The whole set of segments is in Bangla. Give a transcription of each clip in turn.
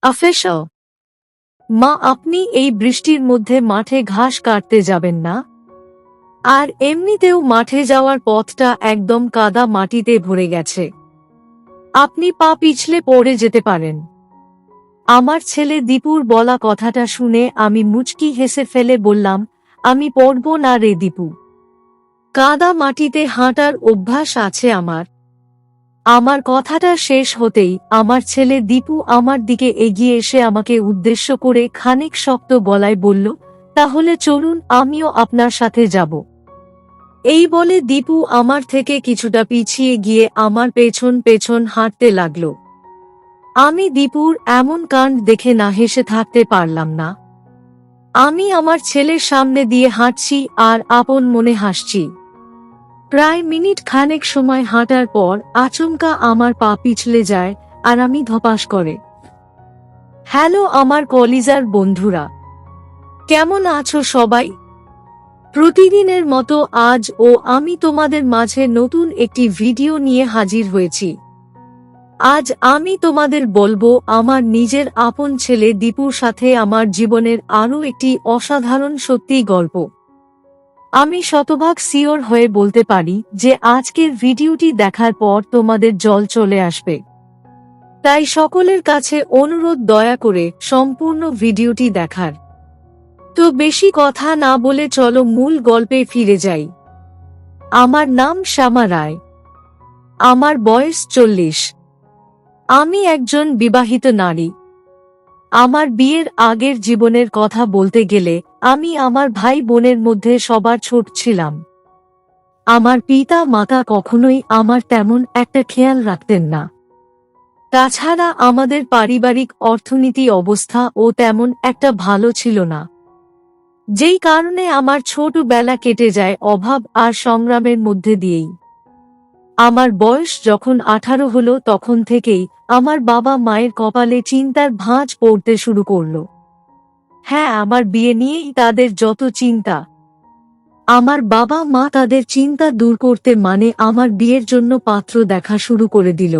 অফিসিয়াল। মা, আপনি এই বৃষ্টির মধ্যে মাঠে ঘাস কাটতে যাবেন না? আর এমনিতেও মাঠে যাওয়ার পথটা একদম কাদা মাটিতে ভরে গেছে। আপনি পা পিছলে পড়ে যেতে পারেন। আমার ছেলে দীপুর বলা কথাটা শুনে আমি মুচকি হেসে ফেলে বললাম, আমি পড়ব না রে দীপু। কাদা মাটিতে হাঁটার অভ্যাস আছে আমার। আমার কথাটা শেষ হতেই আমার ছেলে দীপু আমার দিকে এগিয়ে এসে আমাকে উদ্দেশ্য করে খানিক শক্ত গলায় বলল, তাহলে চলুন, আমিও আপনার সাথে যাব। এই বলে দীপু আমার থেকে কিছুটা পিছিয়ে গিয়ে আমার পেছন পেছন হাঁটতে লাগল। আমি দীপুর এমন কাণ্ড দেখে না হেসে থাকতে পারলাম না। আমি আমার ছেলের সামনে দিয়ে হাঁটছি আর আপন মনে হাসছি। প্রায় মিনিট খানেক সময় হাঁটার পর আচমকা আমার পা পিছলে যায় আর আমি ধপাস করে। হ্যালো আমার কলিজার বন্ধুরা, কেমন আছো সবাই? প্রতিদিনের মতো আজও আমি তোমাদের মাঝে নতুন একটি ভিডিও নিয়ে হাজির হয়েছি। আজ আমি তোমাদের বলবো আমার নিজের আপন ছেলে দীপুর সাথে আমার জীবনের আরও একটি অসাধারণ সত্যি গল্প। আমি শতভাগ শিওর হয়ে বলতে পারি যে আজকের ভিডিওটি দেখার পর তোমাদের জল চলে আসবে। তাই সকলের কাছে অনুরোধ, দয়া করে সম্পূর্ণ ভিডিওটি দেখার। তো বেশি কথা না বলে চলো মূল গল্পে ফিরে যাই। আমার নাম শ্যামা রায়। আমার বয়স 40। আমি একজন বিবাহিত নারী। আমার বিয়ের আগের জীবনের কথা বলতে গেলে আমি আমার ভাই বোনের মধ্যে সবার ছোট ছিলাম। আমার পিতা মাতা কখনোই আমার তেমন একটা খেয়াল রাখতেন না। তাছাড়া আমাদের পারিবারিক অর্থনীতি অবস্থাও তেমন একটা ভালো ছিল না, যেই কারণে আমার ছোটবেলা কেটে যায় অভাব আর সংগ্রামের মধ্যে দিয়েই। আমার বয়স যখন 18 হলো তখন থেকেই আমার বাবা মায়ের কপালে চিন্তার ভাঁজ পড়তে শুরু করল। হ্যাঁ, আমার বিয়ে নিয়েই তাদের যত চিন্তা। আমার বাবা মা তাদের চিন্তা দূর করতে আমার বিয়ের জন্য পাত্র দেখা শুরু করে দিল।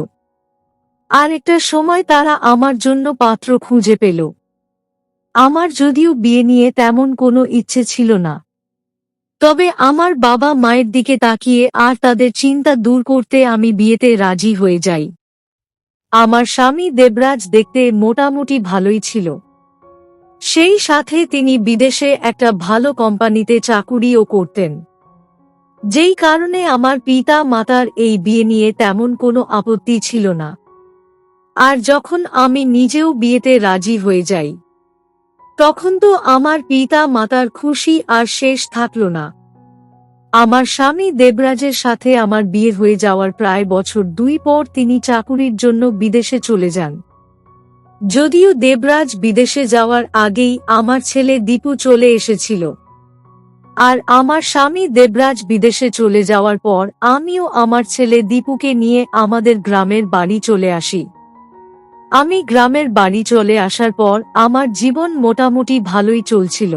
আর একটা সময় তারা আমার জন্য পাত্র খুঁজে পেল। আমার যদিও বিয়ে নিয়ে তেমন কোনো ইচ্ছে ছিল না, তবে আমার বাবা মায়ের দিকে তাকিয়ে আর তাদের চিন্তা দূর করতে আমি বিয়েতে রাজি হয়ে যাই। আমার স্বামী দেবরাজ দেখতে মোটামুটি ভালোই ছিল। সেই সাথে তিনি বিদেশে একটা ভালো কোম্পানিতে চাকুরিও করতেন, যেই কারণে আমার পিতা মাতার এই বিয়ে নিয়ে তেমন কোনো আপত্তি ছিল না। আর যখন আমি নিজেও বিয়েতে রাজি হয়ে যাই, তখন তো আমার পিতা মাতার খুশি আর শেষ থাকল না। আমার স্বামী দেবরাজের সাথে আমার বিয়ে হয়ে যাওয়ার প্রায় বছর 2 পর তিনি চাকুরির জন্য বিদেশে চলে যান। যদিও দেবরাজ বিদেশে যাওয়ার আগেই আমার ছেলে দীপু চলে এসেছিল। আর আমার স্বামী দেবরাজ বিদেশে চলে যাওয়ার পর আমিও আমার ছেলে দীপুকে নিয়ে আমাদের গ্রামের বাড়ি চলে আসি। আমি গ্রামের বাড়ি চলে আসার পর আমার জীবন মোটামুটি ভালোই চলছিল।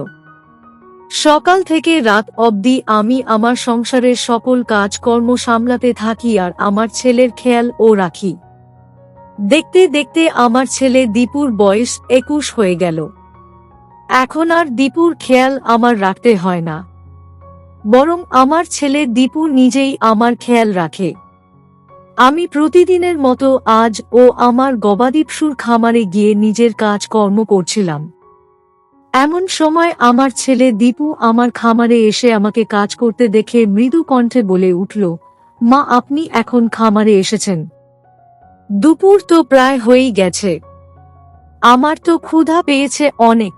সকাল থেকে রাত অবধি আমি আমার সংসারের সকল কাজকর্ম সামলাতে থাকি আর আমার ছেলের খেয়াল ও রাখি। দেখতে দেখতে আমার ছেলে দীপুর বয়স 21 হয়ে গেল। এখন আর দীপুর খেয়াল আমার রাখতে হয় না, বরং আমার ছেলে দীপু নিজেই আমার খেয়াল রাখে। আমি প্রতিদিনের মতো আজও আমার গবাদিপশুর খামারে গিয়ে নিজের কাজকর্ম করছিলাম। এমন সময় আমার ছেলে দীপু আমার খামারে এসে আমাকে কাজ করতে দেখে মৃদু কণ্ঠে বলে উঠল, মা, আপনি এখন খামারে এসেছেন? দুপুর তো প্রায় হয়েই গেছে, আমার তো ক্ষুধা পেয়েছে অনেক।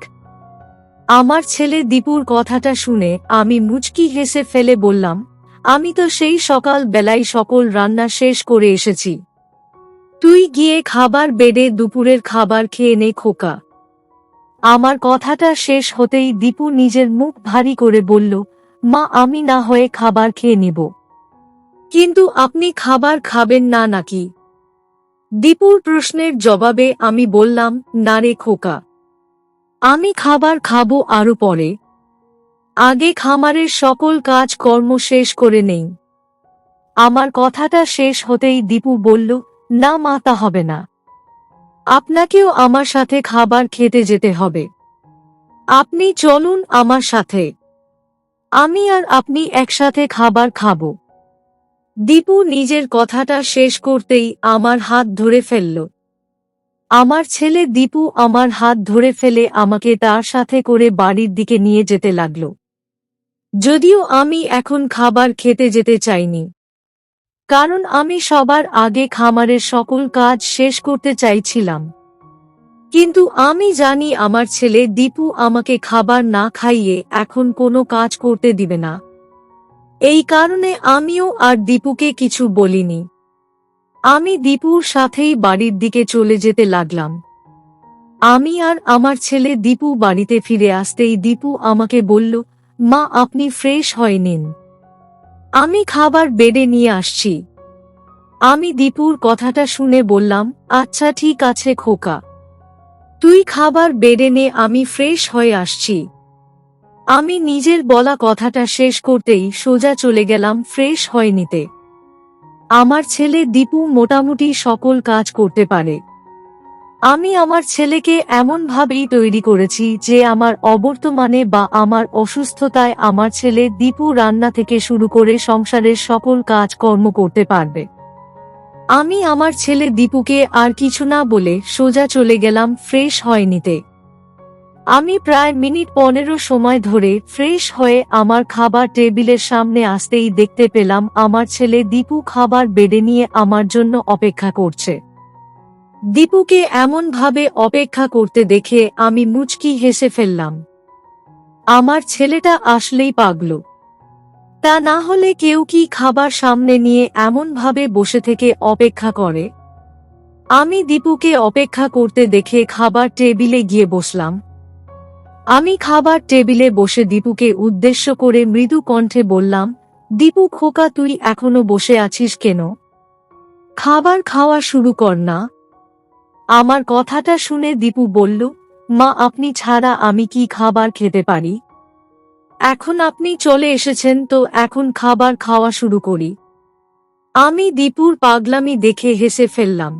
আমার ছেলে দীপুর কথাটা শুনে আমি মুচকি হেসে ফেলে বললাম, আমি তো সেই সকাল বেলায় সকল রান্না শেষ করে এসেছি। তুই গিয়ে খাবার বেডে দুপুরের খাবার খেয়ে নে খোকা। আমার কথাটা শেষ হতেই দীপু নিজের মুখ ভারী করে বলল, মা, আমি না হয়ে খাবার খেয়ে নেব, কিন্তু আপনি খাবার খাবেন না নাকি? দীপুর প্রশ্নের জবাবে আমি বললাম, না রে খোকা, আমি খাবার খাবো আরো পরে, আগে খামারের সকল কাজ কর্ম শেষ করে নেই। আমার কথাটা শেষ হতেই দীপু বলল, না মা, তা হবে না, আপনাকেও আমার সাথে খাবার খেতে যেতে হবে। আপনি চলুন আমার সাথে। আমি আর আপনি একসাথে খাবার খাবো। দীপু নিজের কথাটা শেষ করতেই আমার হাত ধরে ফেলল। আমার ছেলে দীপু আমার হাত ধরে ফেলে আমাকে তার সাথে করে বাড়ির দিকে নিয়ে যেতে লাগল। যদিও আমি এখন খাবার খেতে যেতে চাইনি, কারণ আমি সবার আগে খামারের সকল কাজ শেষ করতে চাইছিলাম। কিন্তু আমি জানি আমার ছেলে দীপু আমাকে খাবার না খাইয়ে এখন কোনো কাজ করতে দিবে না। এই কারণে আমিও আর দীপুকে কিছু বলিনি। আমি দীপুর সাথেই বাড়ির দিকে চলে যেতে লাগলাম। আমি আর আমার ছেলে দীপু বাড়িতে ফিরে আসতেই দীপু আমাকে বলল, মা আপনি ফ্রেশ হয়ে নিন, আমি খাবার বেড়ে নিয়ে আসছি। আমি দীপুর কথাটা শুনে বললাম, আচ্ছা ঠিক আছে খোকা, তুই খাবার বেড়ে নে, আমি ফ্রেশ হয়ে আসছি। আমি নিজের বলা কথাটা শেষ করতেই সোজা চলে গেলাম ফ্রেশ হয়ে নিতে। আমার ছেলে দীপু মোটামুটি সকল কাজ করতে পারে। আমি আমার ছেলেকে এমনভাবেই তৈরি করেছি যে আমার অবর্তমানে বা আমার অসুস্থতায় আমার ছেলে দীপু রান্না থেকে শুরু করে সংসারের সকল কাজকর্ম করতে পারবে। আমি আমার ছেলে দীপুকে আর কিছু না বলে সোজা চলে গেলাম ফ্রেশ হয়ে নিতে। আমি প্রায় মিনিট 15 সময় ধরে ফ্রেশ হয়ে আমার খাবার টেবিলের সামনে আসতেই দেখতে পেলাম আমার ছেলে দীপু খাবার বেড়ে নিয়ে আমার জন্য অপেক্ষা করছে। দীপুকে এমনভাবে অপেক্ষা করতে দেখে আমি মুচকি হেসে ফেললাম। আমার ছেলেটা আসলেই পাগল। তা না হলে কেউ কি খাবার সামনে নিয়ে এমনভাবে বসে থেকে অপেক্ষা করে? আমি দীপুকে অপেক্ষা করতে দেখে খাবার টেবিলে গিয়ে বসলাম। আমি খাবার টেবিলে বসে দীপুকে উদ্দেশ্য করে মৃদু কণ্ঠে বললাম, দীপু খোকা তুই এখনো বসে আছিস কেন? খাবার খাওয়া শুরু কর না। আমার কথাটা শুনে দীপু বলল, মা আপনি ছাড়া আমি কি খাবার খেতে পারি? এখন আপনি চলে এসেছেন তো এখন খাবার খাওয়া শুরু করি। আমি দীপুর পাগলামি দেখে হেসে ফেললাম।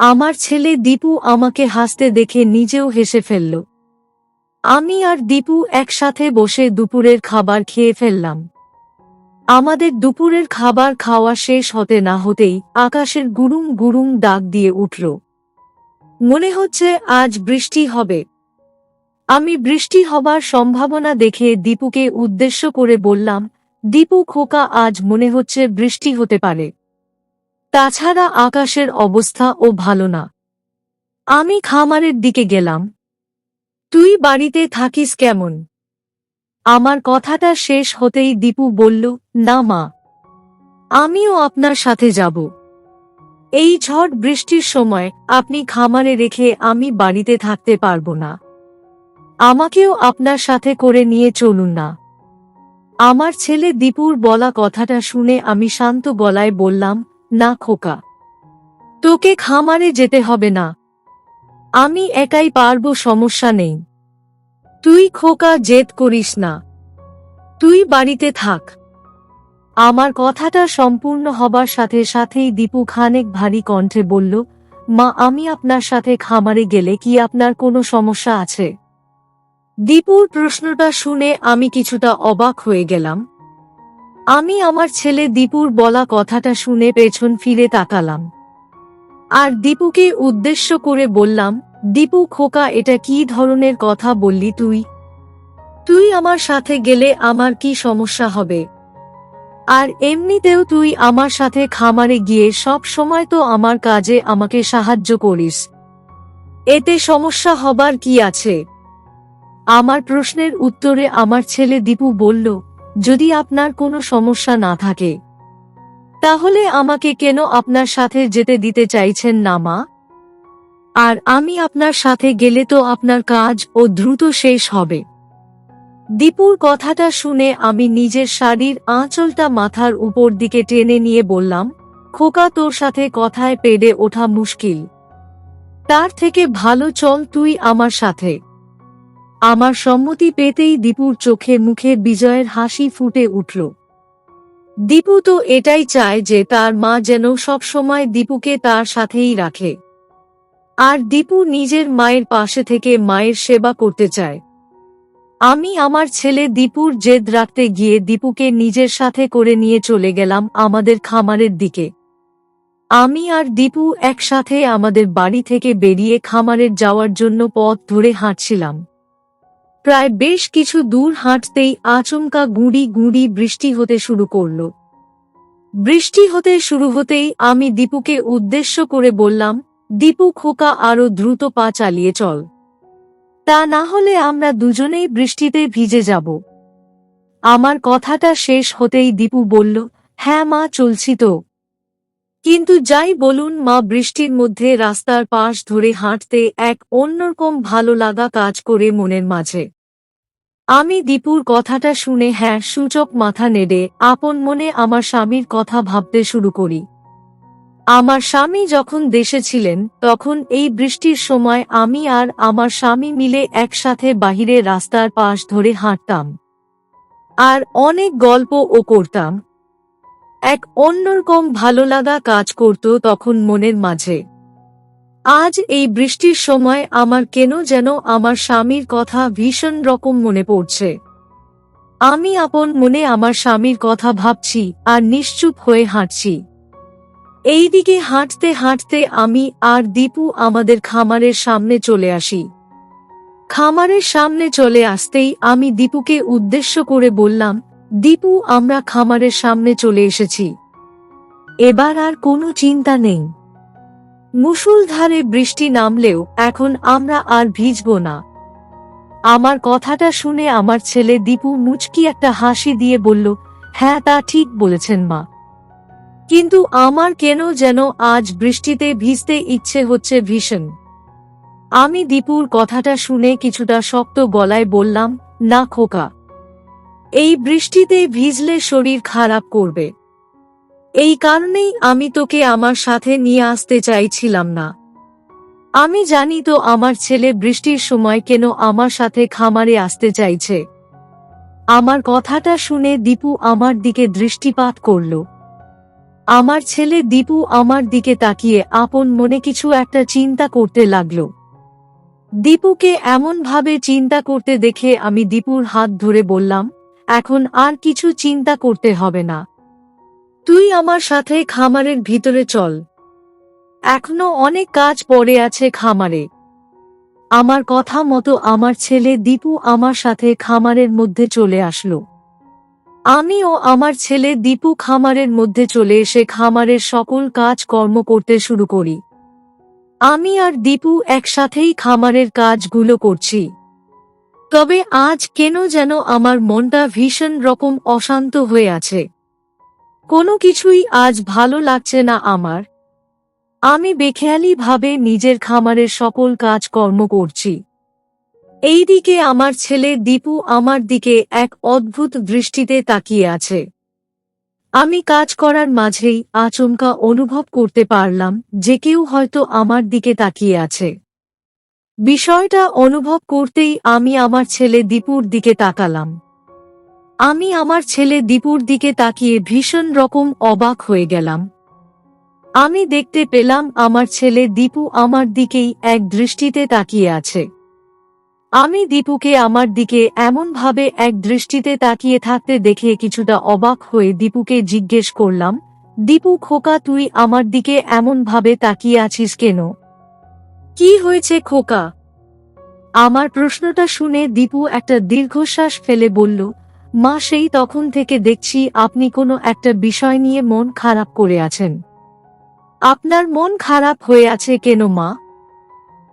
আমার ছেলে দীপু আমাকে হাসতে দেখে নিজেও হেসে ফেলল। আমি আর দীপু একসাথে বসে দুপুরের খাবার খেয়ে ফেললাম। আমাদের দুপুরের খাবার খাওয়া শেষ হতে না হতেই আকাশের গুরুং গুরুং ডাক দিয়ে উঠল। মনে হচ্ছে আজ বৃষ্টি হবে। আমি বৃষ্টি হবার সম্ভাবনা দেখে দীপুকে উদ্দেশ্য করে বললাম, দীপু খোকা আজ মনে হচ্ছে বৃষ্টি হতে পারে। তাছাড়া আকাশের অবস্থা ও ভালো না। আমি খামারের দিকে গেলাম। তুই বাড়িতে থাকিস কেমন? আমার কথাটা শেষ হতেই দীপু বলল, না মা, আমিও আপনার সাথে যাব। এই ঝড় বৃষ্টির সময় আপনি খামারে রেখে আমি বাড়িতে থাকতে পারবো না। আমাকেও আপনার সাথে করে নিয়ে চলুন না। আমার ছেলে দীপুর বলা কথাটা শুনে আমি শান্ত গলায় বললাম, না খোকা, তোকে খামারে যেতে হবে না, আমি একাই পারবো, সমস্যা নেই। তুই খোকা জেদ করিস না, তুই বাড়িতে থাক। আমার কথাটা সম্পূর্ণ হবার সাথে সাথেই দীপু খানিক ভারী কণ্ঠে বলল, মা আমি আপনার সাথে খামারে গেলে কি আপনার কোনো সমস্যা আছে? দীপুর প্রশ্নটা শুনে আমি কিছুটা অবাক হয়ে গেলাম। আমি আমার ছেলে দীপুর বলা কথাটা শুনে পেছন ফিরে তাকালাম আর দীপুকে উদ্দেশ্য করে বললাম, দীপু খোকা এটা কি ধরনের কথা বললি তুই? তুই আমার সাথে গেলে আমার কি সমস্যা হবে? আর এমনিতেও তুই আমার সাথে খামারে গিয়ে সব সময় তো আমার কাজে আমাকে সাহায্য করিস, এতে সমস্যা হবার কি আছে? আমার প্রশ্নের উত্তরে আমার ছেলে দীপু বলল, যদি আপনার কোনো সমস্যা না থাকে তাহলে আমাকে কেন আপনার সাথে যেতে দিতে চাইছেন না মা? আর আমি আপনার সাথে গেলে তো আপনার কাজ ও দ্রুত শেষ হবে। দীপুর কথাটা শুনে আমি নিজের শাড়ির আঁচলটা মাথার উপর দিকে টেনে নিয়ে বললাম, খোকা তোর সাথে কথায় পেরে ওঠা মুশকিল, তার থেকে ভালো চল তুই আমার সাথে। আমার সম্মতি পেতেই দীপুর চোখে মুখে বিজয়ের হাসি ফুটে উঠল। দীপু তো এটাই চায় যে তার মা যেন সব সময় দীপুকে তার সাথেই রাখে। আর দীপু নিজের মায়ের পাশে থেকে মায়ের সেবা করতে চায়। আমি আমার ছেলে দীপুর জেদ রাখতে গিয়ে দীপুকে নিজের সাথে করে নিয়ে চলে গেলাম আমাদের খামারের দিকে। আমি আর দীপু একসাথে আমাদের বাড়ি থেকে বেরিয়ে খামারের যাওয়ার জন্য পথ ধরে হাঁটছিলাম। প্রায় বেশ কিছু দূর হাঁটতেই আচমকা গুঁড়ি গুঁড়ি বৃষ্টি হতে শুরু করল। বৃষ্টি হতে শুরু হতেই আমি দীপুকে উদ্দেশ্য করে বললাম, দীপু খোকা, আরো দ্রুত পা চালিয়ে চল, তা না হলে আমরা দুজনেই বৃষ্টিতে ভিজে যাব। আমার কথাটা শেষ হতেই দীপু বলল, হ্যাঁ মা, চলছি তো। কিন্তু যাই বলুন মা, বৃষ্টির মধ্যে রাস্তার পাশ ধরে হাঁটতে এক অন্যরকম ভালো লাগা কাজ করে মনের মাঝে। আমি দীপুর কথাটা শুনে হ্যাঁ সূচক মাথা নেড়ে আপন মনে আমার স্বামীর কথা ভাবতে শুরু করি। আমার স্বামী যখন দেশে ছিলেন তখন এই বৃষ্টির সময় আমি আর আমার স্বামী মিলে একসাথে বাহিরে রাস্তার পাশ ধরে হাঁটতাম আর অনেক গল্পও করতাম। এক অন্যরকম ভালো লাগা কাজ করত তখন মনের মাঝে। আজ এই বৃষ্টির সময় আমার কেন যেন আমার স্বামীর কথা ভীষণ রকম মনে পড়ছে। আমি আপন মনে আমার স্বামীর কথা ভাবছি আর নিশ্চুপ হয়ে হাঁটছি। এইদিকে হাঁটতে হাঁটতে আমি আর দীপু আমাদের খামারের সামনে চলে আসি। খামারের সামনে চলে আসতেই আমি দীপুকে উদ্দেশ্য করে বললাম, দীপু, আমরা খামারের সামনে চলে এসেছি, এবার আর কোনো চিন্তা নেই। মুষলধারে বৃষ্টি নামলেও এখন আমরা আর ভিজব না। আমার কথাটা শুনে আমার ছেলে দীপু মুচকি একটা হাসি দিয়ে বলল, হ্যাঁ তা ঠিক বলেছেন মা, কিন্তু আমার কেন যেন আজ বৃষ্টিতে ভিজতে ইচ্ছে হচ্ছে ভীষণ। আমি দীপুর কথাটা শুনে কিছুটা শক্ত গলায় বললাম, না খোকা, এই বৃষ্টিতে ভিজলে শরীর খারাপ করবে। এই কারণেই আমি তোকে আমার সাথে নিয়ে আসতে চাইছিলাম না। আমি জানি তো আমার ছেলে বৃষ্টির সময় কেন আমার সাথে খামারে আসতে চাইছে। আমার কথাটা শুনে দীপু আমার দিকে দৃষ্টিপাত করল। আমার ছেলে দীপু আমার দিকে তাকিয়ে আপন মনে কিছু একটা চিন্তা করতে লাগল। দীপুকে এমনভাবে চিন্তা করতে দেখে আমি দীপুর হাত ধরে বললাম, এখন আর কিছু চিন্তা করতে হবে না, তুই আমার সাথে খামারের ভিতরে চল, এখনো অনেক কাজ পড়ে আছে খামারে। আমার কথা মতো আমার ছেলে দীপু আমার সাথে খামারের মধ্যে চলে আসলো। আমি ও আমার ছেলে দীপু খামারের মধ্যে চলে এসে খামারের সকল কাজ কর্ম করতে শুরু করি। আমি আর দীপু একসাথেই খামারের কাজগুলো করছি। তবে আজ কেন যেন আমার মনটা ভীষণ রকম অশান্ত হয়ে আছে। কোনো কিছুই আজ ভালো লাগছে না আমার। আমি বেখেয়ালি ভাবে নিজের খামারের সকল কাজ কর্ম করছি। এইদিকে আমার ছেলে দীপু আমার দিকে এক অদ্ভুত দৃষ্টিতে তাকিয়ে আছে। আমি কাজ করার মাঝেই আচমকা অনুভব করতে পারলাম যে কেউ হয়তো আমার দিকে তাকিয়ে আছে। বিষয়টা অনুভব করতেই আমি আমার ছেলে দীপুর দিকে তাকালাম। আমি আমার ছেলে দীপুর দিকে তাকিয়ে ভীষণ রকম অবাক হয়ে গেলাম। আমি দেখতে পেলাম আমার ছেলে দীপু আমার দিকেই এক দৃষ্টিতে তাকিয়ে আছে। আমি দীপুকে আমার দিকে এমনভাবে এক দৃষ্টিতে তাকিয়ে থাকতে দেখে কিছুটা অবাক হয়ে দীপুকে জিজ্ঞেস করলাম, দীপু খোকা, তুই আমার দিকে এমনভাবে তাকিয়ে আছিস কেন? কি হয়েছে খোকা? আমার প্রশ্নটা শুনে দীপু একটা দীর্ঘশ্বাস ফেলে বলল, মা, সেই তখন থেকে দেখছি আপনি কোনো একটা বিষয় নিয়ে মন খারাপ করে আছেন। আপনার মন খারাপ হয়ে আছে কেন মা?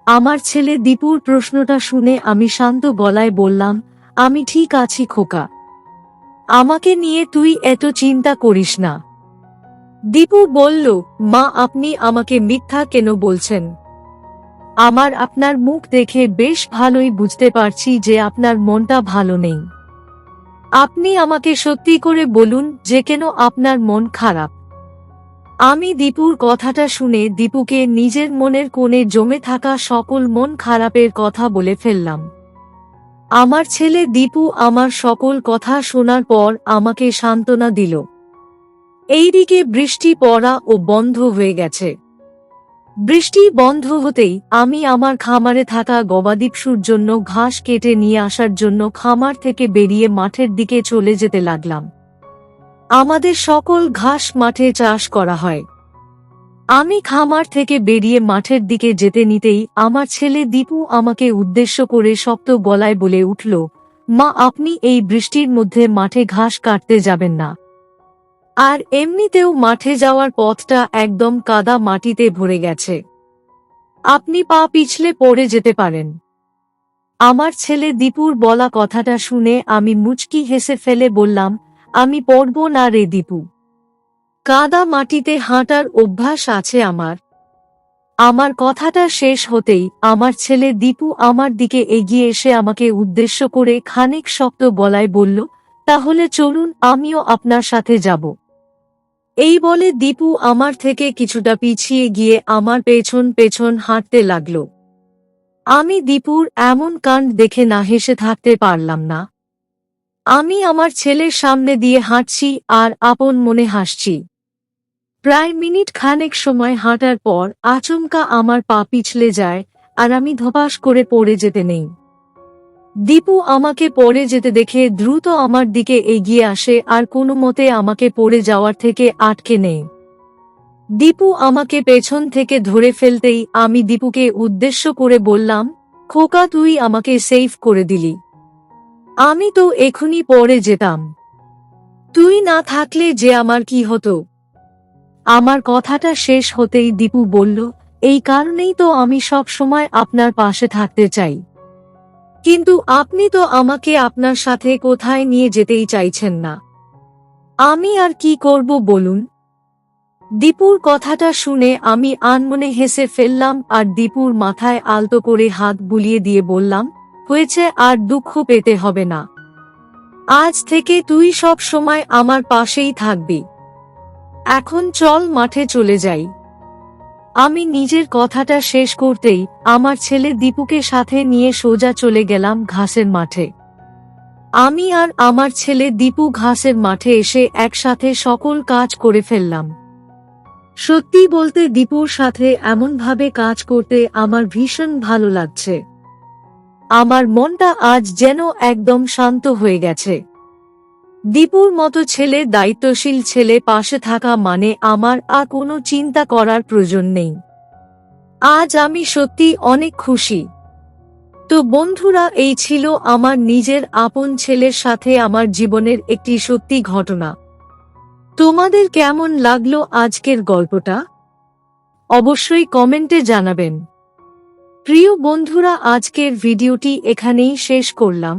আমার ছেলে দীপুর প্রশ্নটা শুনে আমি শান্ত গলায় বললাম, আমি ঠিক আছি খোকা, আমাকে নিয়ে তুই এত চিন্তা করিস না। দীপু বলল, মা, আপনি আমাকে মিথ্যা কেন বলছেন? আমার আপনার মুখ দেখে বেশ ভালোই বুঝতে পারছি যে আপনার মনটা ভালো নেই। আপনি আমাকে সত্যি করে বলুন যে কেন আপনার মন খারাপ। আমি দীপুর কথাটা শুনে দীপুকে নিজের মনের কোণে জমে থাকা সকল মন খারাপের কথা বলে ফেললাম। আমার ছেলে দীপু আমার সকল কথা শোনার পর আমাকে সান্ত্বনা দিল। এইদিকে বৃষ্টি পড়া ও বন্ধ হয়ে গেছে। বৃষ্টি বন্ধ হতেই আমি আমার খামারে থাকা গবাদিপশুর জন্য ঘাস কেটে নিয়ে আসার জন্য খামার থেকে বেরিয়ে মাঠের দিকে চলে যেতে লাগলাম। আমাদের সকল ঘাস মাঠে চাষ করা হয়। আমি খামার থেকে বেরিয়ে মাঠের দিকে যেতে নিতেই আমার ছেলে দীপু আমাকে উদ্দেশ্য করে শক্ত গলায় বলে উঠল, মা, আপনি এই বৃষ্টির মধ্যে মাঠে ঘাস কাটতে যাবেন না। আর এমনিতেও মাঠে যাওয়ার পথটা একদম কাদা মাটিতে ভরে গেছে। আপনি পা পিছলে পড়ে যেতে পারেন। আমার ছেলে দীপুর বলা কথাটা শুনে আমি মুচকি হেসে ফেলে বললাম, আমি পড়ব না রে দীপু। কাদা মাটিতে হাঁটার অভ্যাস আছে আমার। আমার কথাটা শেষ হতেই আমার ছেলে দীপু আমার দিকে এগিয়ে এসে আমাকে উদ্দেশ্য করে খানিক শক্ত গলায় বলল, তাহলে চলুন, আমিও আপনার সাথে যাব। এই বলে দীপু আমার থেকে কিছুটা পিছিয়ে গিয়ে আমার পেছন পেছন হাঁটতে লাগল। আমি দীপুর এমন কাণ্ড দেখে না হেসে থাকতে পারলাম না। আমি আমার ছেলের সামনে দিয়ে হাঁটছি আর আপন মনে হাসছি। প্রায় মিনিট খানেক সময় হাঁটার পর আচমকা আমার পা পিছলে যায় আর আমি ধপাস করে পড়ে যেতে নেই। দীপু আমাকে পড়ে যেতে দেখে দ্রুত আমার দিকে এগিয়ে আসে আর কোনো মতে আমাকে পড়ে যাওয়ার থেকে আটকে নেয়। দীপু আমাকে পেছন থেকে ধরে ফেলতেই আমি দীপুকে উদ্দেশ্য করে বললাম, খোকা, তুই আমাকে সেভ করে দিলি। আমি তো এখনই পড়ে যেতাম। তুই না থাকলে যে আমার কি হতো। আমার কথাটা শেষ হতেই দীপু বলল, এই কারণেই তো আমি সব সময় আপনার পাশে থাকতে চাই। কিন্তু আপনি তো আমাকে আপনার সাথে কোথায় নিয়ে যেতেই চাইছেন না। আমি আর কি করব বলুন। দীপুর কথাটা শুনে আমি আনমনে হেসে ফেললাম আর দীপুর মাথায় আলতো করে হাত বুলিয়ে দিয়ে বললাম, হয়েছে, আর দুঃখ পেতে হবে না। আজ থেকে তুই সব সময় আমার পাশেই থাকবি। এখন চল, মাঠে চলে যাই। আমি নিজের কথাটা শেষ করতেই আমার ছেলে দীপুকে সাথে নিয়ে সোজা চলে গেলাম ঘাসের মাঠে। আমি আর আমার ছেলে দীপু ঘাসের মাঠে এসে একসাথে সকল কাজ করে ফেললাম। সত্যি বলতে দীপুর সাথে এমনভাবে কাজ করতে আমার ভীষণ ভালো লাগছে। আমার মনটা আজ যেন একদম শান্ত হয়ে গেছে। দীপুর মতো ছেলে, দায়িত্বশীল ছেলে পাশে থাকা মানে আমার আর কোনো চিন্তা করার প্রয়োজন নেই। আজ আমি সত্যি অনেক খুশি। তো বন্ধুরা, এই ছিল আমার নিজের আপন ছেলের সাথে আমার জীবনের একটি সত্যি ঘটনা। তোমাদের কেমন লাগলো আজকের গল্পটা? অবশ্যই কমেন্টে জানাবেন। প্রিয় বন্ধুরা, আজকের ভিডিওটি এখানেই শেষ করলাম।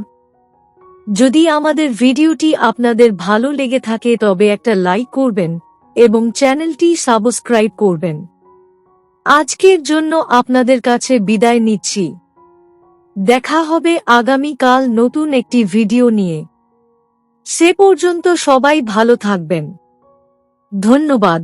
যদি আমাদের ভিডিওটি আপনাদের ভালো লেগে থাকে তবে একটা লাইক করবেন এবং চ্যানেলটি সাবস্ক্রাইব করবেন। আজকের জন্য আপনাদের কাছে বিদায় নিচ্ছি। দেখা হবে আগামীকাল নতুন একটি ভিডিও নিয়ে। সে পর্যন্ত সবাই ভালো থাকবেন। ধন্যবাদ।